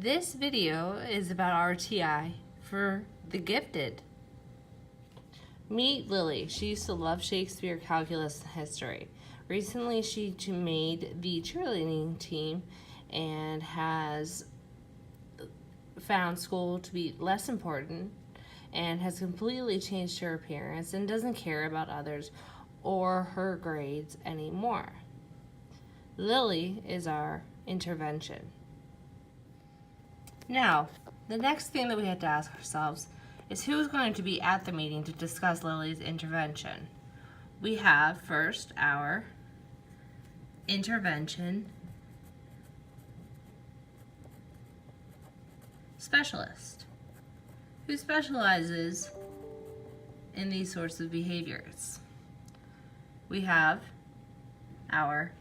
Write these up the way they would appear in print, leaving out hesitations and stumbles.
This video is about RTI for the gifted. Meet Lily. She used to love Shakespeare, calculus, and history. Recently, she made the cheerleading team and has found school to be less important and has completely changed her appearance and doesn't care about others or her grades anymore. Lily is our intervention. Now, the next thing that we have to ask ourselves is who's going to be at the meeting to discuss Lily's intervention. We have first our intervention specialist, who specializes in these sorts of behaviors. We have our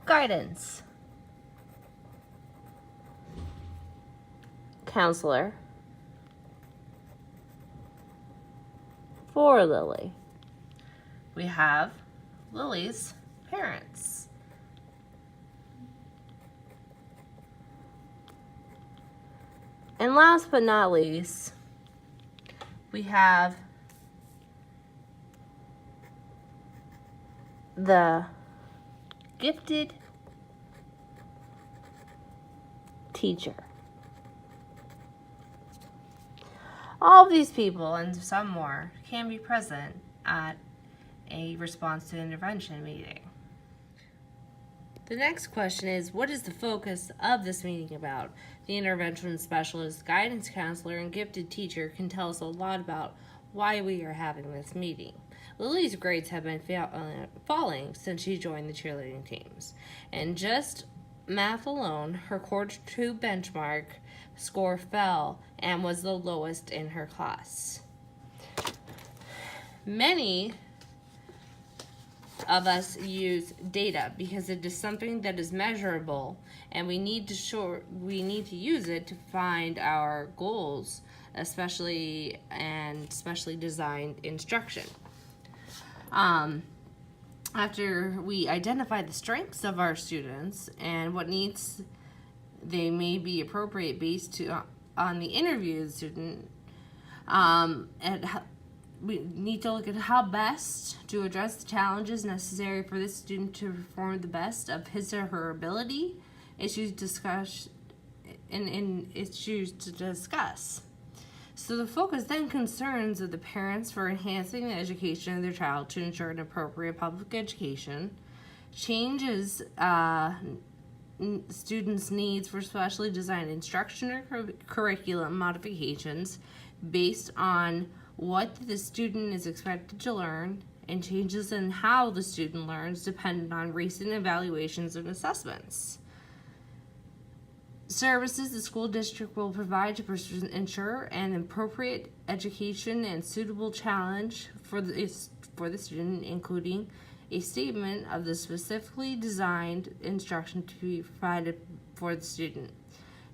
guidance counselor for Lily. We have Lily's parents. And last but not least, we have the gifted teacher. All of these people and some more can be present at a response to intervention meeting. The next question is, what is the focus of this meeting about? The intervention specialist, guidance counselor, and gifted teacher can tell us a lot about why we are having this meeting. Lily's grades have been falling since she joined the cheerleading teams. And just math alone, her quarter 2 benchmark score fell and was the lowest in her class. Many of us use data because it is something that is measurable, and we need to use it to find our goals, especially designed instruction. After we identify the strengths of our students and what needs they may be appropriate based on the interview of the student, we need to look at how best to address the challenges necessary for this student to perform the best of his or her ability, issues to discuss. So the focus then concerns of the parents for enhancing the education of their child to ensure an appropriate public education, changes students' needs for specially designed instruction or curriculum modifications based on what the student is expected to learn, and changes in how the student learns dependent on recent evaluations and assessments. Services the school district will provide to ensure an appropriate education and suitable challenge for the student, including a statement of the specifically designed instruction to be provided for the student,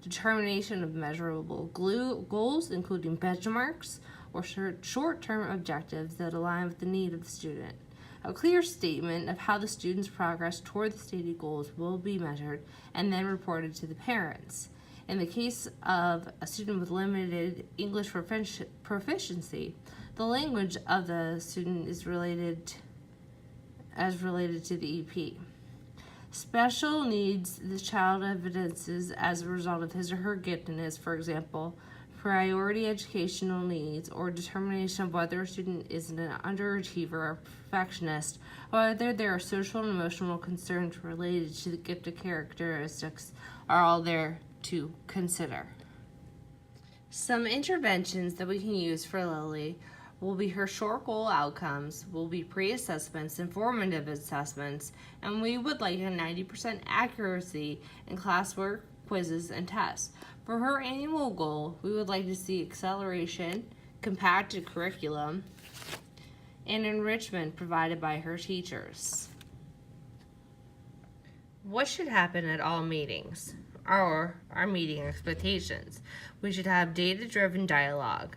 determination of measurable goals, including benchmarks or short-term objectives that align with the need of the student. A clear statement of how the student's progress toward the stated goals will be measured and then reported to the parents. In the case of a student with limited English proficiency, the language of the student is related to the EP. Special needs the child evidences as a result of his or her giftedness, for example, priority educational needs, or determination of whether a student is an underachiever or perfectionist, or whether there are social and emotional concerns related to the gifted characteristics, are all there to consider. Some interventions that we can use for Lily will be her short goal outcomes, will be pre-assessments, informative assessments, and we would like a 90% accuracy in classwork, quizzes, and tests. For her annual goal, we would like to see acceleration, compacted curriculum, and enrichment provided by her teachers. What should happen at all meetings? Our meeting expectations. We should have data-driven dialogue,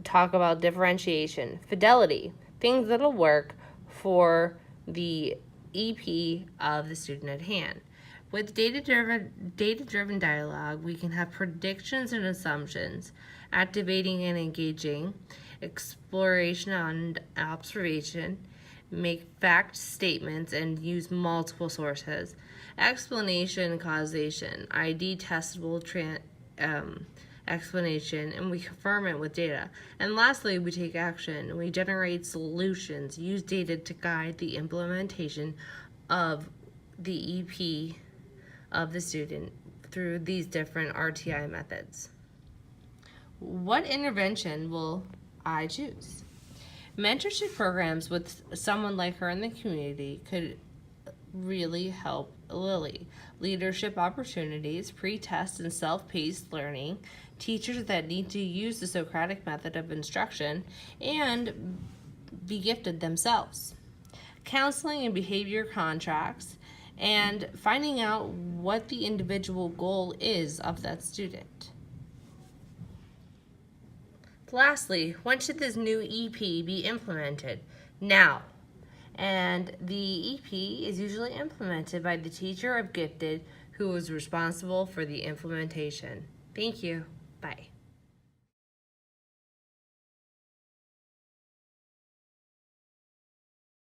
talk about differentiation, fidelity, things that'll work for the EP of the student at hand. With data-driven dialogue, we can have predictions and assumptions, activating and engaging, exploration and observation, make fact statements and use multiple sources, explanation and causation, ID testable explanation, and we confirm it with data. And lastly, we take action. We generate solutions, use data to guide the implementation of the EP of the student through these different RTI methods. What intervention will I choose? Mentorship programs with someone like her in the community could really help Lily. Leadership opportunities, pre-test and self-paced learning, teachers that need to use the Socratic method of instruction and be gifted themselves. Counseling and behavior contracts, and finding out what the individual goal is of that student. Lastly, when should this new EP be implemented? Now. And the EP is usually implemented by the teacher of gifted who is responsible for the implementation. Thank you. Bye.